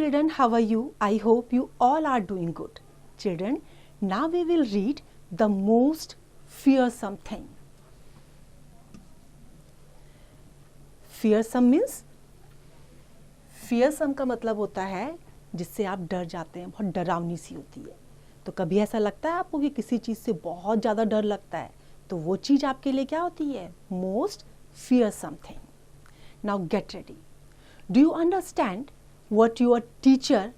children, how are you? I hope you all are doing good. Children, now we will read the most fearsome thing. Fearsome means, fearsome का मतलब होता है जिससे आप डर जाते हैं, बहुत डरावनी सी होती है. तो कभी ऐसा लगता है आपको कि किसी चीज़ से बहुत ज़्यादा डर लगता है, तो वो चीज़ आपके लिए क्या होती है? Most fearsome thing. Now get ready. Do you understand what your teacher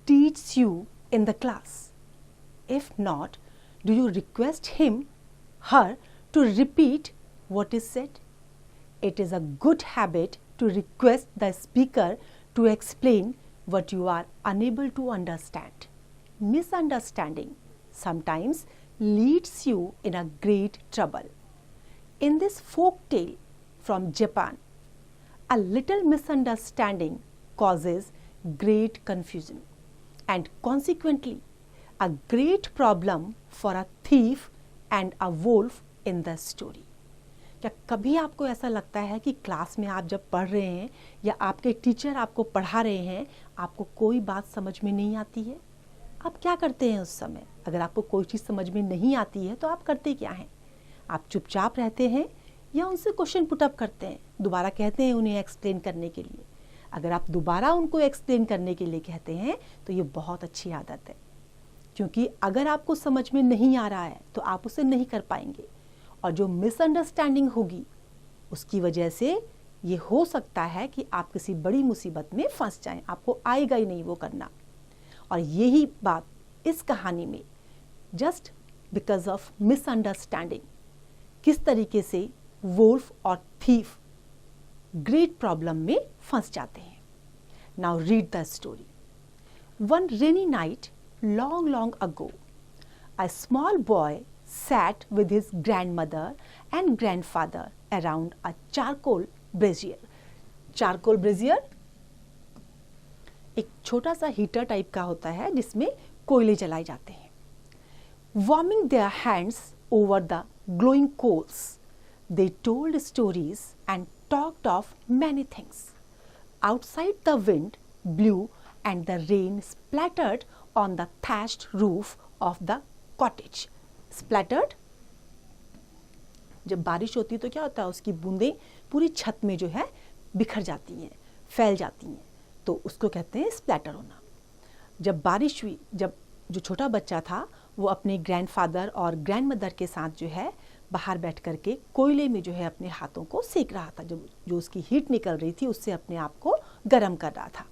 teaches you in the class? If not, do you request him, her to repeat what is said? It is a good habit to request the speaker to explain what you are unable to understand. Misunderstanding sometimes leads you in a great trouble. In this folk tale from Japan, a little misunderstanding causes great confusion and consequently a great problem for a thief and a wolf in the story. क्या कभी आपको ऐसा लगता है कि class में आप जब पढ़ रहे हैं या आपके टीचर आपको पढ़ा रहे हैं, आपको कोई बात समझ में नहीं आती है? आप क्या करते हैं उस समय? अगर आपको कोई चीज़ समझ में नहीं आती है तो आप करते क्या हैं? आप चुपचाप रहते हैं या उनसे क्वेश्चन पुटअप करते हैं, दोबारा कहते हैं उन्हें एक्सप्लेन करने के लिए? अगर आप दोबारा उनको एक्सप्लेन करने के लिए कहते हैं तो ये बहुत अच्छी आदत है, क्योंकि अगर आपको समझ में नहीं आ रहा है तो आप उसे नहीं कर पाएंगे और जो मिसअंडरस्टैंडिंग होगी उसकी वजह से ये हो सकता है कि आप किसी बड़ी मुसीबत में फंस जाएं, आपको आएगा ही नहीं वो करना. और यही बात इस कहानी में जस्ट बिकॉज ऑफ मिसअंडरस्टैंडिंग किस तरीके से वोल्फ और थीफ ग्रेट प्रॉब्लम में फंस जाते हैं. Now read the story. One rainy night long, long ago, a small boy sat with his grandmother and grandfather around a charcoal brazier. Charcoal brazier एक छोटा सा हीटर टाइप का होता है जिसमें कोयले जलाए जाते हैं. Warming their hands over the glowing coals, they told stories and talked of many things. Outside the wind blew and the rain splattered on the thatched roof of the cottage. Splattered, जब बारिश होती है तो क्या होता है, उसकी बूंदें पूरी छत में जो है बिखर जाती हैं, फैल जाती हैं, तो उसको कहते हैं स्प्लैटर होना. जब बारिश हुई, जब जो छोटा बच्चा था वो अपने ग्रैंडफादर और ग्रैंडमदर के साथ जो है बाहर बैठ करके कोयले में जो है अपने हाथों को सेक रहा था, जो उसकी हीट निकल रही थी उससे अपने आप को गर्म कर रहा था.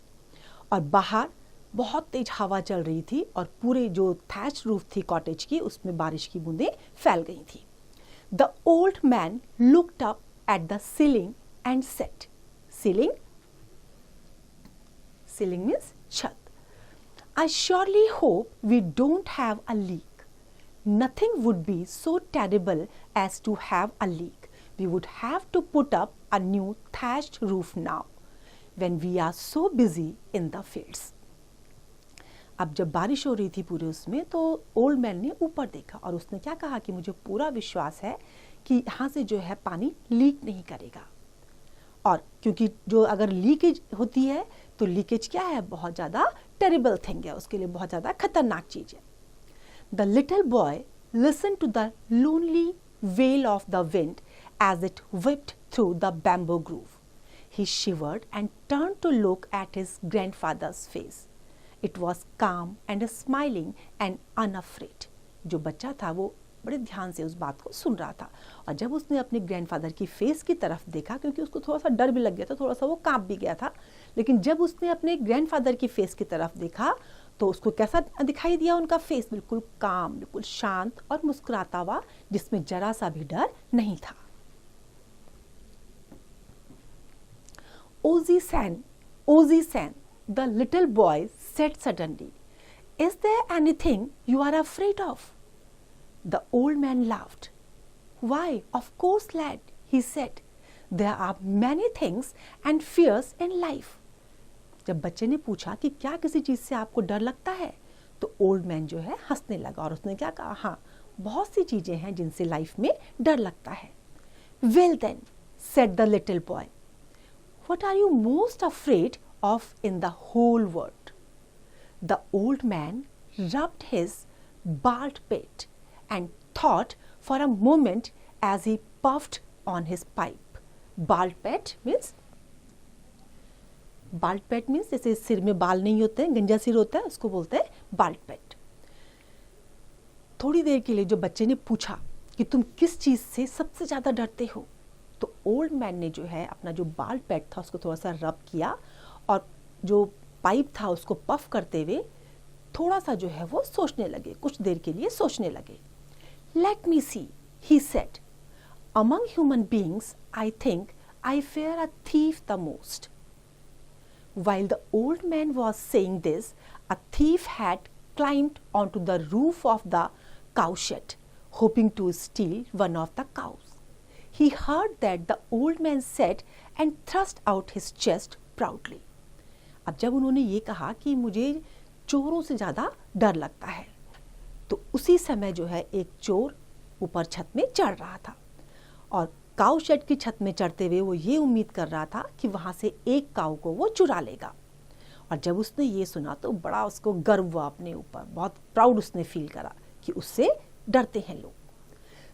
और बाहर बहुत तेज हवा चल रही थी और पूरे जो थैच रूफ थी कॉटेज की उसमें बारिश की बूंदें फैल गई थी. The old man looked up at the ceiling and said, ceiling, ceiling means छत. I surely hope we don't have a leak. Nothing would be so terrible as to have a leak. We would have to put up a new thatched roof now, when we are so busy in the fields. अब जब बारिश हो रही थी पूरे उसमें, तो old man ने ऊपर देखा और उसने क्या कहा कि मुझे पूरा विश्वास है कि यहाँ से जो है पानी लीक नहीं करेगा. और क्योंकि जो अगर लीकेज होती है तो लीकेज क्या है, बहुत ज़्यादा टेरिबल थिंग है, उसके लिए बहुत ज़्यादा खतरनाक चीज़ है. The little boy listen to the lonely wail of the wind as it whipped through the bamboo grove. He shivered and turned to look at his grandfather's face. It was calm and smiling and unafraid. जो बच्चा था वो बड़े ध्यान से उस बात को सुन रहा था और जब उसने अपने ग्रैंडफादर की फेस की तरफ देखा, क्योंकि उसको थोड़ा सा डर भी लग गया था, थोड़ा सा वो कांप भी गया था, लेकिन जब उसने अपने ग्रैंडफादर की फेस की तरफ देखा तो उसको कैसा दिखाई दिया, उनका फेस बिल्कुल काम, बिल्कुल शांत और मुस्कुराता हुआ, जिसमें जरा सा भी डर नहीं था. Ozzy San, the little boy said suddenly, "Is there anything you are afraid of?" The old man laughed. "Why, of course, lad," he said. "There are many things and fears in life." जब बच्चे ने पूछा कि क्या किसी चीज़ से आपको डर लगता है, तो ओल्ड मैन जो है हंसने लगा और उसने क्या कहा, हाँ, बहुत सी चीज़ें हैं जिनसे लाइफ में डर लगता है. "Well then," said the little boy, "what are you most afraid of in the whole world?" The old man rubbed his bald pate and thought for a moment as he puffed on his pipe. Bald pate means जैसे सिर में बाल नहीं होते हैं, गंजा सिर होता है, उसको बोलते हैं बाल्ड पेट। थोड़ी देर के लिए जो बच्चे ने पूछा कि तुम किस चीज़ से सबसे ज़्यादा डरते हो, तो ओल्ड मैन ने जो है अपना जो बाल्ड पेट था उसको थोड़ा सा रब किया और जो पाइप था उसको पफ करते हुए थोड़ा सा जो है वो सोचने लगे, कुछ देर के लिए सोचने लगे। Let me see, he said. Among human beings, I think I fear a thief the most. While the old man was saying this, a thief had climbed onto the roof of the cowshed, hoping to steal one of the cows. He heard that the old man said and thrust out his chest proudly. अब जब उन्होंने ये कहा कि मुझे चोरों से ज़्यादा डर लगता है, तो उसी समय जो है एक चोर ऊपर छत में चढ़ रहा था और काऊ शेड की छत में चढ़ते हुए वो ये उम्मीद कर रहा था कि वहाँ से एक काऊ को वो चुरा लेगा। और जब उसने ये सुना तो बड़ा उसको गर्व हुआ अपने ऊपर, बहुत प्राउड उसने फील करा कि उससे डरते हैं लोग।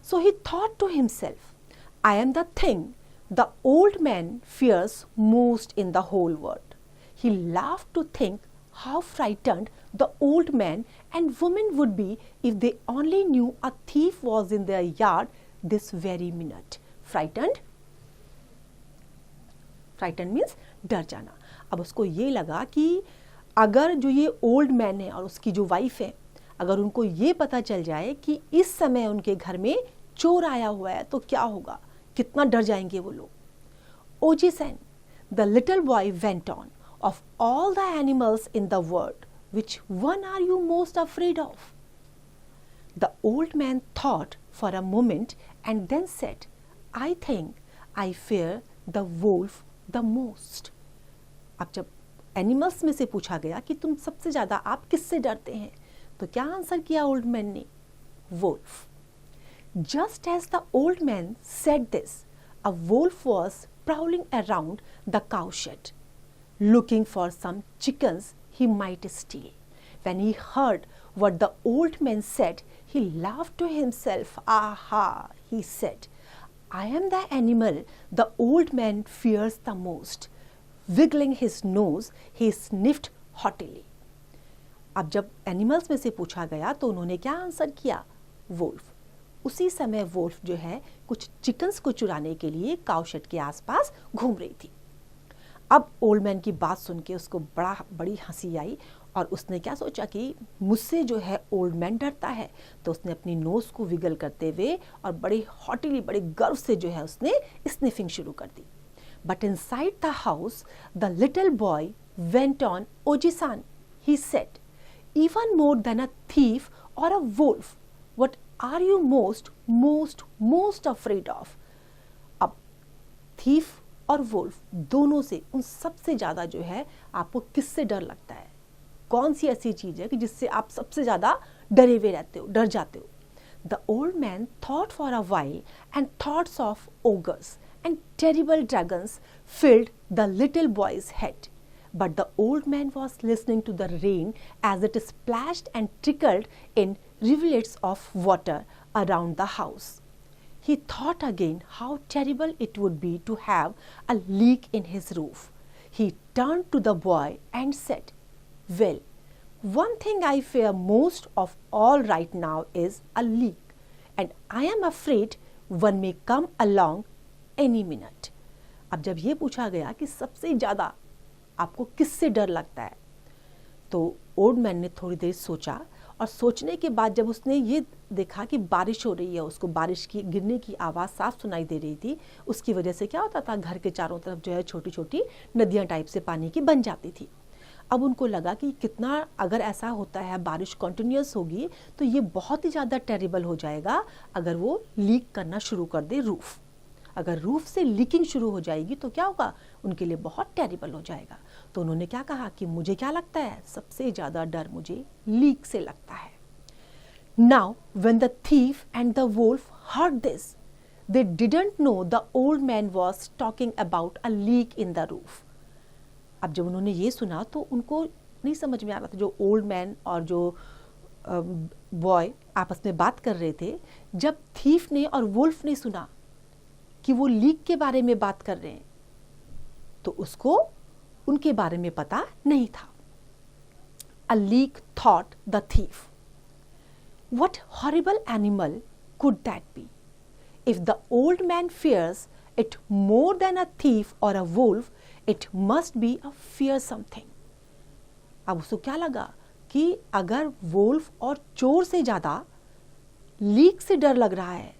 So he thought to himself, I am the thing the old man fears most in the whole world. He laughed to think how frightened the old man and woman would be if they only knew a thief was in their yard this very minute. Frightened means डर जाना। अब उसको ये लगा कि अगर जो ये ओल्ड मैन है और उसकी जो वाइफ है, अगर उनको ये पता चल जाए कि इस समय उनके घर में चोर आया हुआ है तो क्या होगा, कितना डर जाएंगे वो लोग। Ojisan, the little boy went on, of all the animals in the world, which one are you most afraid of? The old man thought for a moment and then said, I think I fear the wolf the most. अब जब animals में से पूछा गया कि तुम सबसे ज़्यादा आप किससे डरते हैं, तो क्या आंसर किया ओल्ड मैन ने? Wolff. Just as the old man said this, a wolf was prowling around the cowshed, looking for some chickens he might steal. When he heard what the old man said, he laughed to himself. Aha, he said, I am the animal the old man fears the most. Wiggling his nose, he sniffed haughtily. अब जब animals में से पूछा गया तो उन्होंने क्या answer किया? वोल्फ। उसी समय वोल्फ जो है कुछ चिकन्स को चुराने के लिए काउशेड के आसपास घूम रही थी। अब ओल्ड मैन की बात सुन के उसको बड़ी हंसी आई और उसने क्या सोचा कि मुझसे जो है ओल्ड मैन डरता है, तो उसने अपनी नोज़ को विगल करते हुए और बड़ी हॉटिली, बड़े गर्व से जो है उसने स्निफिंग शुरू कर दी। But inside the house the little boy went on, ojisan, he said, even more than a thief or a wolf, what are you most afraid of? अब thief और wolf दोनों से, उन सबसे ज़्यादा जो है आपको किससे डर लगता है? कौन सी ऐसी चीज़ है कि जिससे आप सबसे ज़्यादा डरे हुए रहते हो, डर जाते हो? The old man thought for a while, and thoughts of ogres and terrible dragons filled the little boy's head. But the old man was listening to the rain as it splashed and trickled in rivulets of water around the house. He thought again how terrible it would be to have a leak in his roof. He turned to the boy and said, well, one thing I fear most of all right now is a leak, and I am afraid one may come along any minute. अब जब ये पूछा गया कि सबसे ज़्यादा आपको किससे डर लगता है, तो ओल्ड मैन ने थोड़ी देर सोचा और सोचने के बाद जब उसने ये देखा कि बारिश हो रही है, उसको बारिश की गिरने की आवाज़ साफ सुनाई दे रही थी, उसकी वजह से क्या होता था, घर के चारों तरफ जो है छोटी छोटी नदियाँ टाइप से पानी की बन जाती थी। अब उनको लगा कि कितना, अगर ऐसा होता है, बारिश कंटिन्यूस होगी तो ये बहुत ही ज़्यादा टेरिबल हो जाएगा अगर वो लीक करना शुरू कर दे रूफ़। अगर रूफ से लीकिंग शुरू हो जाएगी तो क्या होगा, उनके लिए बहुत टेरिबल हो जाएगा। तो उन्होंने क्या कहा कि मुझे क्या लगता है, सबसे ज़्यादा डर मुझे लीक से लगता है। Now when the thief and the wolf heard this, they didn't know the old man was talking about a leak in the roof. अब जब उन्होंने ये सुना तो उनको नहीं समझ में आ रहा था। जो ओल्ड मैन और जो बॉय आपस में बात कर रहे थे, जब थीफ ने और वुल्फ ने सुना कि वो लीक के बारे में बात कर रहे हैं, तो उसको उनके बारे में पता नहीं था। A leak thought the thief. What horrible animal could that be? If the old man fears it more than a thief or a wolf, it must be a fearsome thing. अब उसको क्या लगा कि अगर वोल्फ और चोर से ज़्यादा लीक से डर लग रहा है,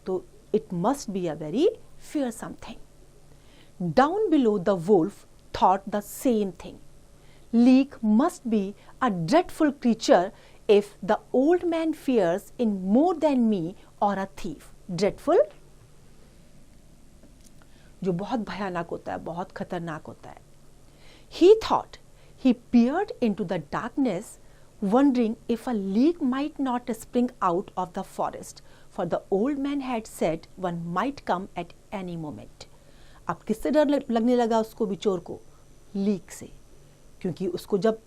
तो it must be a very fearsome thing. Down below, the wolf thought the same thing. Leak must be a dreadful creature if the old man fears in more than me or a thief. Dreadful, जो बहुत भयानक होता है, बहुत खतरनाक होता है. He thought. He peered into the darkness, wondering if a leak might not spring out of the forest, for the old man had said one might come at any moment. अब किससे डर लगने लगा उसको, बिचौर को? लीक से. क्योंकि उसको जब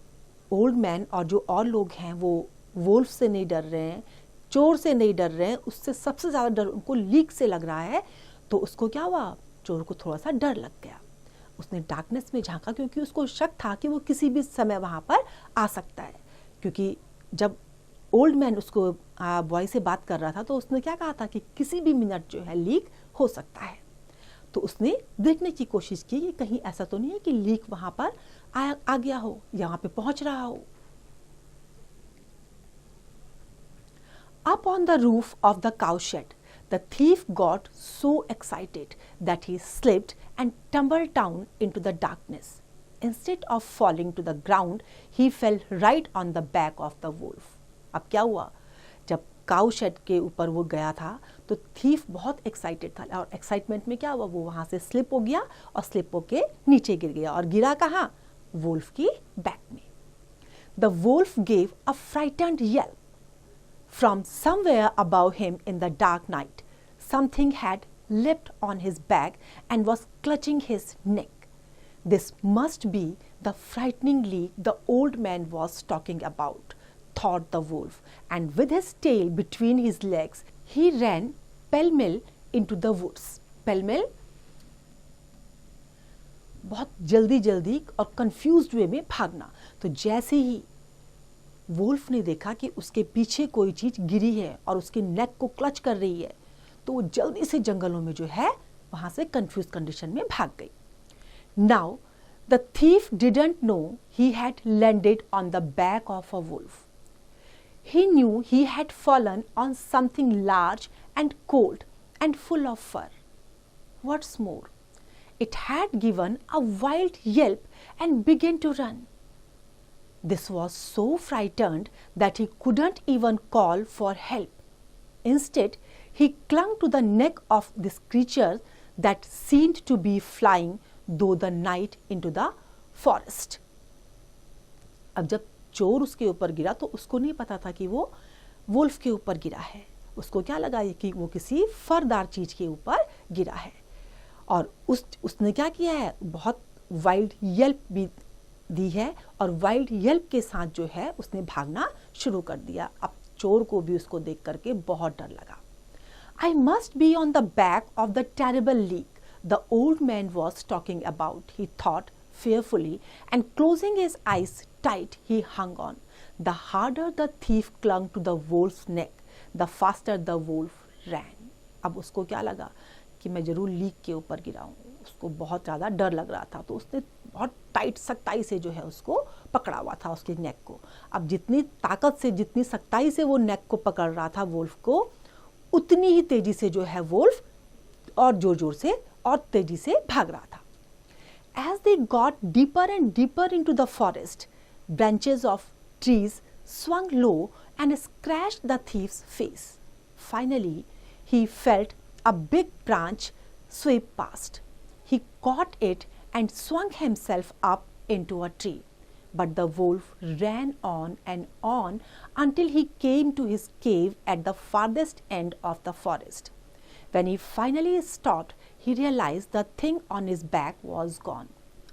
ओल्ड मैन और जो और लोग हैं वो वोल्फ से नहीं डर रहे हैं, चोर से नहीं डर रहे हैं, उससे सबसे ज़्यादा डर उनको लीक से लग रहा है, तो उसको क्या हुआ? चोर को थोड़ा सा डर लग गया. उसने डार्कनेस में झांका, क्योंकि उसको शक था कि वो किसी भी समय वहाँ पर आ सकता है. क्योंकि जब ओल्ड मैन उसको बॉय से बात कर रहा था, तो उसने क्या कहा था कि किसी भी मिनट जो है लीक हो सकता है. तो उसने देखने की कोशिश की कि कहीं ऐसा तो नहीं है कि लीक वहाँ पर आ गया हो, यहाँ पे पहुँच रहा हो. Up on the roof of the cowshed, the thief got so excited that he slipped and tumbled down into the darkness. Instead of falling to the ground, he fell right on the back of the wolf. अब क्या हुआ? जब cow shade के ऊपर वो गया था, तो थीफ बहुत एक्साइटेड था, और एक्साइटमेंट में क्या हुआ? वो वहाँ से स्लिप हो गया और स्लिप होके नीचे गिर गया. और गिरा कहाँ? वुल्फ की बैक में. The wolf gave a frightened yelp. From somewhere above him in the dark night, something had leapt on his back and was clutching his neck. This must be the frightening leak the old man was talking about, thought the wolf, and with his tail between his legs, he ran pell-mell into the woods. Pell-mell, बहुत जल्दी जल्दी और confused वे में भागना. तो जैसे ही wolf ने देखा कि उसके पीछे कोई चीज गिरी है और उसके नेक को क्लच कर रही है, तो वो जल्दी से जंगलों में जो है वहां से कंफ्यूज कंडीशन में भाग गई. Now the thief didn't know he had landed on the back of a wolf. He knew he had fallen on something large and cold and full of fur. What's more, it had given a wild yelp and began to run. This was so frightened that he couldn't even call for help. Instead, he clung to the neck of this creature that seemed to be flying through the night into the forest. अब जब चोर उसके ऊपर गिरा, तो उसको नहीं पता था कि वो वुल्फ के ऊपर गिरा है. उसको क्या लगा कि वो किसी फरदार चीज के ऊपर गिरा है. और उसने क्या किया है? बहुत वाइल्ड येल्प भी दी है, और वाइल्ड येल्प के साथ जो है उसने भागना शुरू कर दिया. अब चोर को भी उसको देख करके बहुत डर लगा. I must be on the back of the terrible leak the old man was talking about, he thought fearfully, and closing his eyes tight, he hung on. The harder the thief clung to the wolf's neck, the faster the wolf ran. अब उसको क्या लगा कि मैं जरूर leak के ऊपर गिरा हूँ. उसको बहुत ज़्यादा डर लग रहा था, तो उसने बहुत टाइट सख्ताई से जो है उसको पकड़ा हुआ था, उसके नेक को. अब जितनी ताकत से, जितनी सख्ताई से वो नेक को पकड़ रहा था वुल्फ को, उतनी ही तेजी से जो है वुल्फ और जोर जोर से और तेजी से भाग रहा था. As they got deeper and deeper into the forest, branches of trees swung low and scratched the thief's face. Finally, he felt a big branch sweep past. He caught it and swung himself up into a tree. But the wolf ran on and on until he came to his cave at the farthest end of the forest. When he finally stopped, he realized the thing on his back was gone.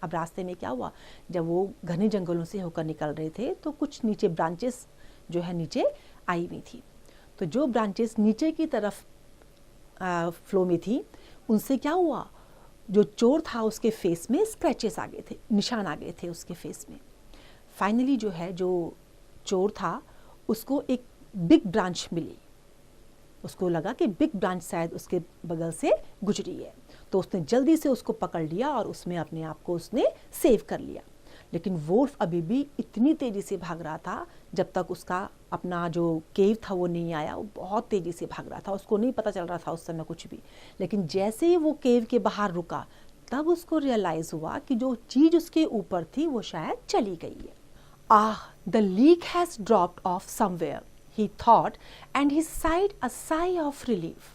अब रास्ते में क्या हुआ, जब वो घने जंगलों से होकर निकल रहे थे तो कुछ नीचे ब्रांचेस जो है नीचे आई हुई थी। तो जो ब्रांचेस नीचे की तरफ फ्लो में थी, उनसे क्या हुआ, जो चोर था उसके फेस में स्क्रैचेस आ गए थे, निशान आ गए थे उसके फेस में। फाइनली जो है, जो चोर था उसको एक बिग ब्रांच मिली, उसको लगा कि बिग ब्रांच शायद उसके बगल से गुजरी है, तो उसने जल्दी से उसको पकड़ लिया और उसमें अपने आप को उसने सेव कर लिया। लेकिन वोल्फ अभी भी इतनी तेज़ी से भाग रहा था, जब तक उसका अपना जो केव था वो नहीं आया, वो बहुत तेज़ी से भाग रहा था, उसको नहीं पता चल रहा था उस समय कुछ भी। लेकिन जैसे ही वो केव के बाहर रुका, तब उसको रियलाइज़ हुआ कि जो चीज़ उसके ऊपर थी वो शायद चली गई है। The leak has dropped of somewhere, he thought, and he sighed a sigh of relief.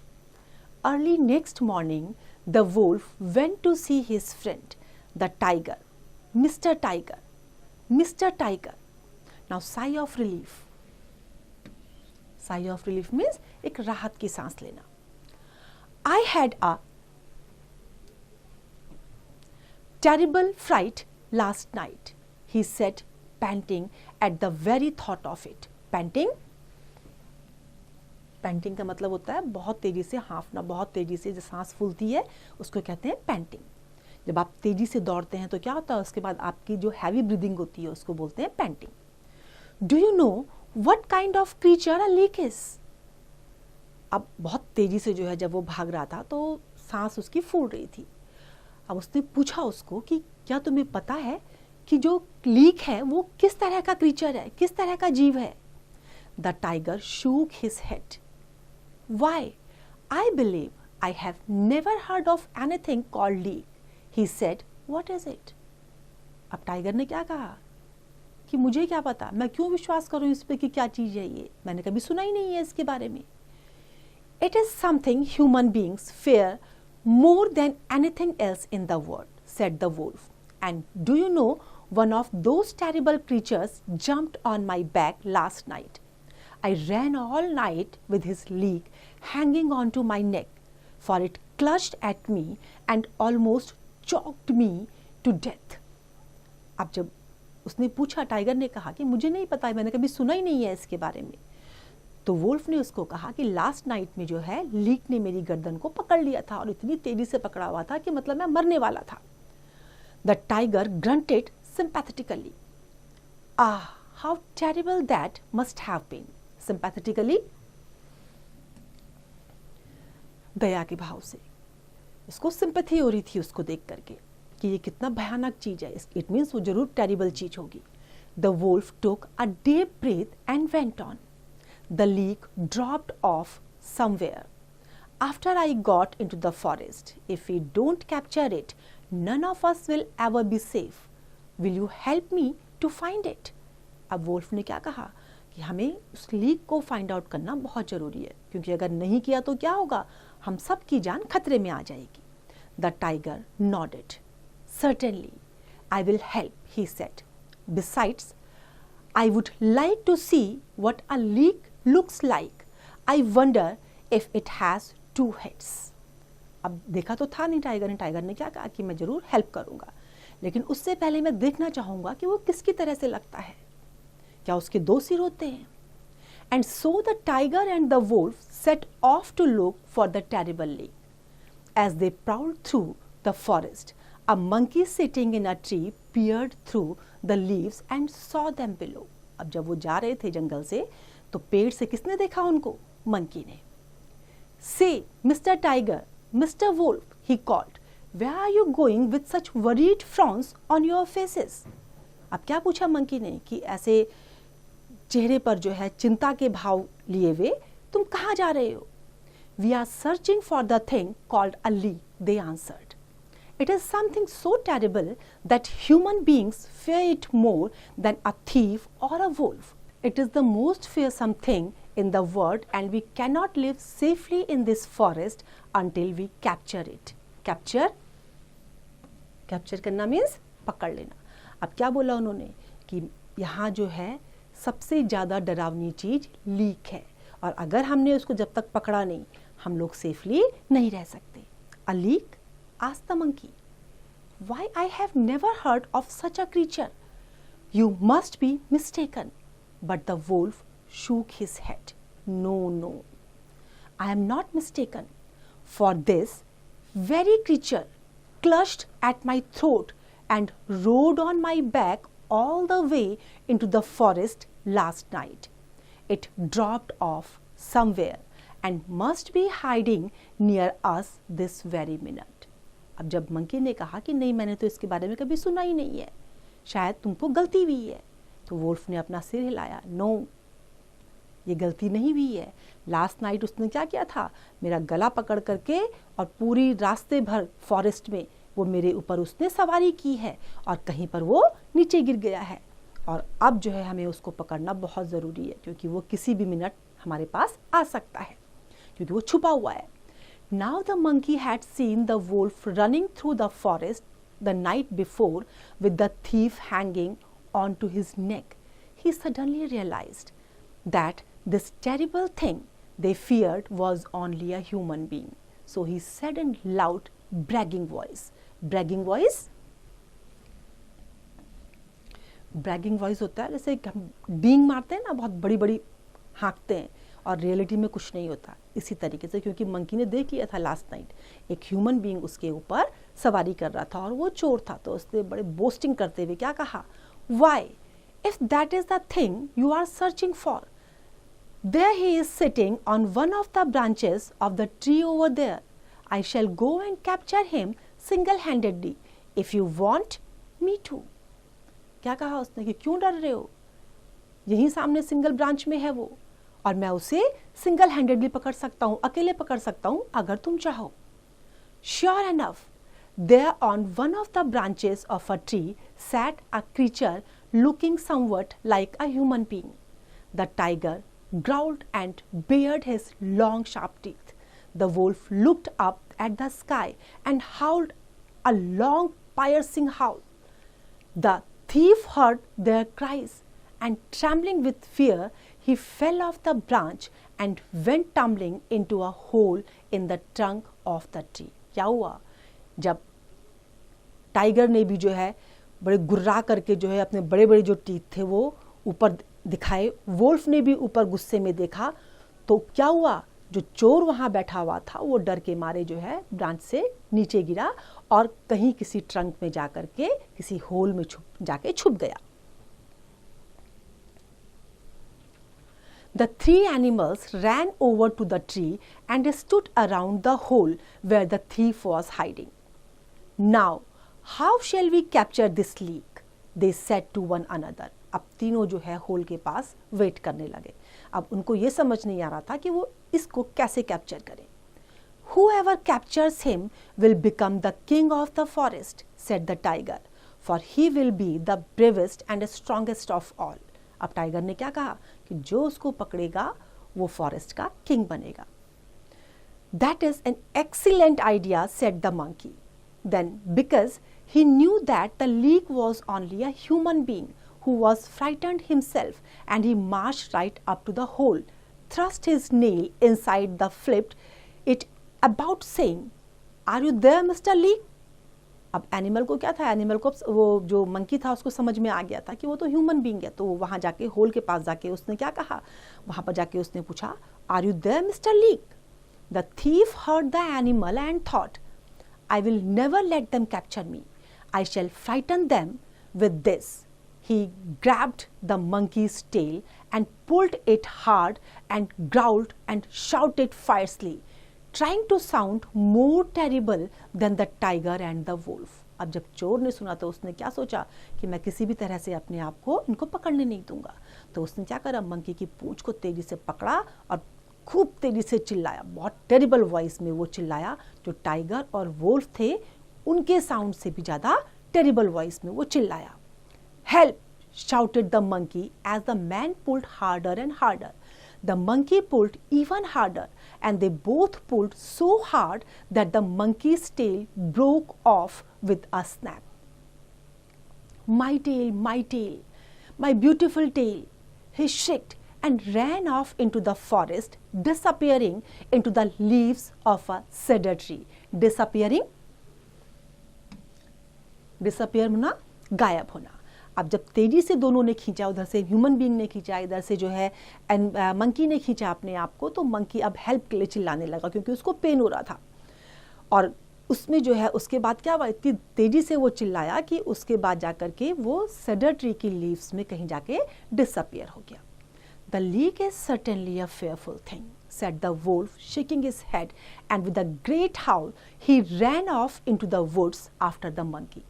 Early next morning, the wolf went to see his friend, the tiger. Mr. Tiger, Mr. Tiger. Now, sigh of relief. Sigh of relief means एक राहत की सांस लेना. I had a terrible fright last night, he said, panting at the very thought of it. Panting? Painting का मतलब होता है बहुत तेज़ी से हाँफना, बहुत तेज़ी से जो सांस फूलती है उसको कहते हैं पैंटिंग। जब आप तेज़ी से दौड़ते हैं तो क्या होता है, उसके बाद आपकी जो हैवी ब्रीदिंग होती है उसको बोलते हैं painting. Do you know what kind of creature a leak is? अब बहुत तेज़ी से जो है जब वो भाग रहा था तो सांस उसकी फूल रही थी। अब उसने पूछा उसको कि क्या तुम्हें पता है कि जो लीक है वो किस तरह का क्रीचर है, किस तरह का जीव है? The tiger shook his head. Why, I believe I have never heard of anything called leak, he said. What is it? अब टाइगर ने क्या कहा कि मुझे क्या पता, मैं क्यों विश्वास करूं इस पे कि क्या चीज है ये, मैंने कभी सुना ही नहीं है इसके बारे में। It is something human beings fear more than anything else in the world, said the wolf. And do you know, one of those terrible creatures jumped on my back last night. I ran all night with his leak hanging onto my neck, for it clutched at me and almost choked me to death. अब जब उसने पूछा, tiger ने कहा कि मुझे नहीं पता है, मैंने कभी सुना ही नहीं है इसके बारे में, तो वोल्फ ने उसको कहा कि लास्ट नाइट में जो है लीक ने मेरी गर्दन को पकड़ लिया था और इतनी तेजी से पकड़ा हुआ था कि मतलब मैं मरने वाला था। The tiger grunted sympathetically. Ah, how terrible that must have been. Sympathetically, दया के भाव से, इसको सिंपैथी हो रही थी उसको देख करके कि ये कितना भयानक चीज है, इट मीन्स वो जरूर टेरिबल चीज होगी। The Wolff took a deep breath and went on. The leak dropped of somewhere. After I got into the forest, if we don't capture it, none of us will ever be safe. Will you help me to find it? अब Wolff ने क्या कहा कि हमें उस leak को find out करना बहुत ज़रूरी है, क्योंकि अगर नहीं किया तो क्या होगा, हम सब की जान खतरे में आ जाएगी। The tiger nodded. Certainly, I will help, he said. Besides, I would like to see what a leak looks like. I wonder if it has two heads. अब देखा तो था नहीं टाइगर ने क्या कहा कि मैं जरूर हेल्प करूंगा, लेकिन उससे पहले मैं देखना चाहूंगा कि वो किसकी तरह से लगता है, क्या उसके दो सिर होते हैं? And so the tiger and the wolf set off to look for the terrible leak. As they prowled through the forest, a monkey sitting in a tree peered through the leaves and saw them below. अब जब वो जा रहे थे जंगल से, तो पेड़ से किसने देखा उनको? मंकी ने। Say, Mr. Tiger, Mr. Wolf, he called, where are you going with such worried frowns on your faces? अब क्या पूछा मंकी ने कि ऐसे चेहरे पर जो है चिंता के भाव लिए हुए तुम कहाँ जा रहे हो? We are searching for the thing called a leak, they answered. It is something so terrible that human beings fear it more than a thief or a wolf. It is the most fearsome thing in the world and we cannot live safely in this forest until we capture it. Capture करना means पकड़ लेना। अब क्या बोला उन्होंने कि यहाँ जो है सबसे ज़्यादा डरावनी चीज़ लीक है, और अगर हमने उसको जब तक पकड़ा नहीं, हम लोग सेफली नहीं रह सकते। A leak? Asked the monkey. Why I have never heard of such a creature. You must be mistaken. But the wolf shook his head. No, no, I am not mistaken. For this very creature clutched at my throat and rode on my back all the way into the forest last night. It dropped off somewhere and must be hiding near us this very minute. अब जब monkey ने कहा कि नहीं, मैंने तो इसके बारे में कभी सुना ही नहीं है, शायद तुमको गलती हुई है, तो वुल्फ ने अपना सिर हिलाया. नो, ये गलती नहीं हुई है. लास्ट नाइट उसने क्या किया था, मेरा गला पकड़ करके और पूरी रास्ते भर फॉरेस्ट में वो मेरे ऊपर उसने सवारी की है और कहीं पर वो नीचे गिर गया है. और अब जो है हमें उसको पकड़ना बहुत ज़रूरी है, क्योंकि वो किसी भी मिनट हमारे पास आ सकता है, क्योंकि वो छुपा हुआ है. Now the monkey had seen the wolf running through the forest the night before with the thief hanging onto his neck. He suddenly realized that this terrible thing they feared was only a human being. So he said in loud bragging voice. Bragging voice? Bragging voice होता है जैसे हम being मारते हैं ना, बहुत बड़ी बड़ी हाँकते हैं और रियलिटी में कुछ नहीं होता. इसी तरीके से, क्योंकि मंकी ने देख लिया था लास्ट नाइट एक ह्यूमन बीइंग उसके ऊपर सवारी कर रहा था और वो चोर था, तो उसने बड़े बोस्टिंग करते हुए क्या कहा, why if that is the thing you are searching for, there he is sitting on one of the branches of the tree over there. I shall go and capture him single handedly if you want me to. क्या कहा उसने कि क्यों डर रहे हो, यही सामने सिंगल ब्रांच में है वो, और मैं उसे सिंगल हैंडेडली पकड़ सकता हूं, अकेले पकड़ सकता हूं अगर तुम चाहो. Sure enough there on one of the branches of a tree sat a creature looking somewhat like a human being. The tiger growled and bared his long sharp teeth. The wolf looked up at the sky and howled a long piercing howl. The thief heard their cries, and trembling with fear, he fell off the branch and went tumbling into a hole in the trunk of the tree. क्या हुआ, जब tiger ने भी जो है बड़े गुर्रा करके जो है अपने बड़े बड़े जो टीथ थे वो ऊपर दिखाए, वोल्फ ने भी ऊपर गुस्से में देखा, तो क्या हुआ, जो चोर वहां बैठा हुआ था वो डर के मारे जो है ब्रांच से नीचे गिरा और कहीं किसी ट्रंक में जाकर के किसी होल में जाके छुप गया. The three animals ran over to the tree and stood around the hole where the thief was hiding. Now, how shall we capture this leak? They said to one another. अब तीनों जो है whole के पास wait करने लगे. अब उनको ये समझ नहीं आ रहा था कि वो इसको कैसे कैप्चर करें. Whoever captures him will become the king of the forest, said the tiger, for he will be the bravest and strongest of all. अब टाइगर ने क्या कहा कि जो उसको पकड़ेगा वो फॉरेस्ट का किंग बनेगा. That is an excellent idea, said the monkey. Then, because he knew that the leak was only a human being who was frightened himself, and he marched right up to the hole, thrust his nail inside the flipped it about saying, "Are you there, Mr. Leak?" अब animal को क्या था, animal को वो जो monkey था उसको समझ में आ गया था कि वो तो ह्यूमन बीइंग है, तो वहां जाके होल के पास जाके उसने क्या कहा, वहां पर जाके उसने पूछा, "Are you there, Mr. Leak?" The thief heard the animal and thought, "I will never let them capture me. I shall frighten them with this." He grabbed the monkey's tail and pulled it hard and growled and shouted fiercely, trying to sound more terrible than the tiger and the wolf. अब जब चोर ने सुना तो उसने क्या सोचा कि मैं किसी भी तरह से अपने आप को इनको पकड़ने नहीं दूंगा. तो उसने क्या करा, मंकी की पूंछ को तेजी से पकड़ा और खूब तेजी से चिल्लाया. बहुत टेरिबल वॉइस में वो चिल्लाया. जो टाइगर और वोल्फ थे उनके साउंड से भी ज़्यादा टेरिबल वॉइस में वो चिल्लाया. "Help!" shouted the monkey as the man pulled harder and harder. The monkey pulled even harder, and they both pulled so hard that the monkey's tail broke off with a snap. My tail, my beautiful tail," he shrieked and ran off into the forest, disappearing into the leaves of a cedar tree. Disappearing? Disappear होना, गायब होना। अब जब तेजी से दोनों ने खींचा, उधर से ह्यूमन बीइंग ने खींचा, इधर से जो है मंकी ने खींचा अपने आप को, तो मंकी अब हेल्प के लिए चिल्लाने लगा क्योंकि उसको पेन हो रहा था। और उसमें जो है उसके बाद क्या हुआ, इतनी तेजी से वो चिल्लाया कि उसके बाद जाकर के वो सेडर ट्री की लीव्स में कहीं जाके डिसअपियर हो गया। The leak is certainly a fearful thing, said the wolf, shaking his head, and with a great howl he ran off into the woods after the monkey.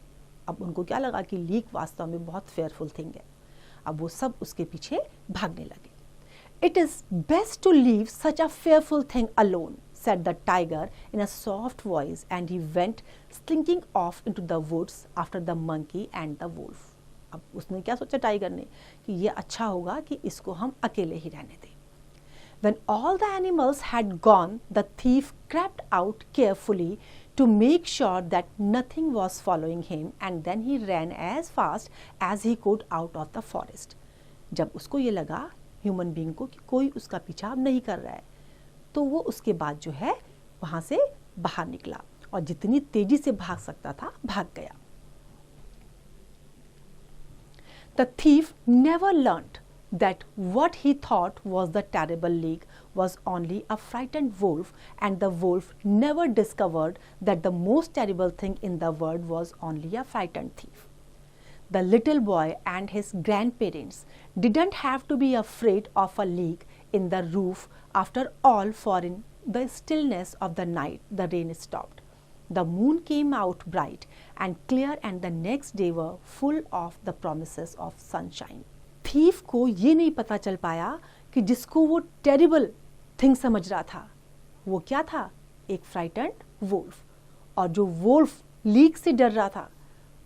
अब उनको क्या लगा कि लीक वास्तव में बहुत फेयरफुल थिंग है। अब वो सब उसके पीछे भागने लगे। It is best to leave such a fearful thing alone, said the tiger in a soft voice, and he went slinking off into the woods after the monkey and the wolf. अब उसने क्या सोचा tiger ने कि ये अच्छा होगा कि इसको हम अकेले ही रहने दें। When all the animals had gone, the thief crept out carefully to make sure that nothing was following him, and then he ran as fast as he could out of the forest. जब उसको ये लगा human being को कि कोई उसका पीछा नहीं कर रहा है, तो वो उसके बाद जो है वहाँ से बाहर निकला और जितनी तेजी से भाग सकता था भाग गया। The thief never learned that what he thought was the terrible leak was only a frightened wolf, and the wolf never discovered that the most terrible thing in the world was only a frightened thief. The little boy and his grandparents didn't have to be afraid of a leak in the roof after all, for in the stillness of the night the rain stopped. The moon came out bright and clear, and the next day were full of the promises of sunshine. Thief को ये नहीं पता चल पाया कि जिसको वो terrible thing समझ रहा था वो क्या था, एक फ्राइटेंड वुल्फ, और जो वुल्फ लीक से डर रहा था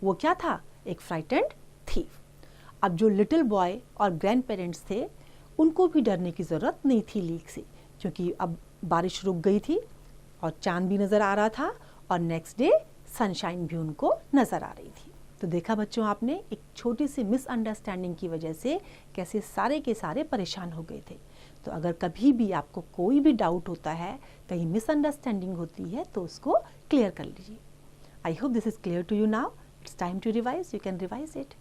वो क्या था, एक फ्राइटेंड थीफ। अब जो लिटिल बॉय और ग्रैंड पेरेंट्स थे उनको भी डरने की ज़रूरत नहीं थी लीक से, क्योंकि अब बारिश रुक गई थी और चांद भी नज़र आ रहा था और नेक्स्ट डे सनशाइन भी उनको नज़र आ रही थी। तो देखा बच्चों आपने, एक छोटी सी मिसअंडरस्टैंडिंग की वजह से कैसे सारे के सारे परेशान हो गए थे। तो अगर कभी भी आपको कोई भी डाउट होता है, कहीं मिसअंडरस्टैंडिंग होती है, तो उसको क्लियर कर लीजिए। I hope this is clear to you now. It's time to revise, you can revise it.